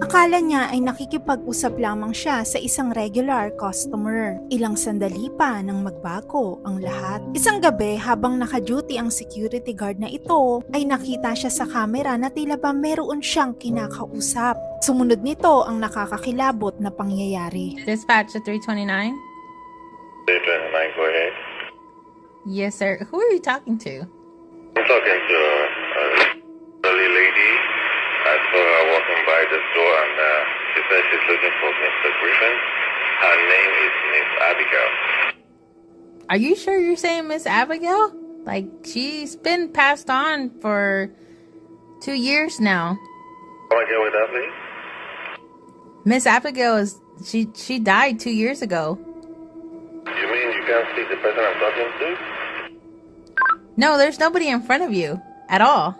Akala niya ay nakikipag-usap lamang siya sa isang regular customer. Ilang sandali pa nang magbago ang lahat. Isang gabi habang naka-duty ang security guard na ito, ay nakita siya sa camera na tila ba meron siyang kinakausap. Sumunod nito ang nakakakilabot na pangyayari. Dispatch to 329? 329, go ahead. Yes, sir. Who are you talking to? I'm talking to a elderly lady. I saw her walking by the store and she said she's looking for Mr. Griffin. Her name is Miss Abigail. Are you sure you're saying Miss Abigail? Like, she's been passed on for 2 years now. Come again with that, please? Miss Abigail she died 2 years ago. You mean you can't see the person I'm talking to? No, there's nobody in front of you at all.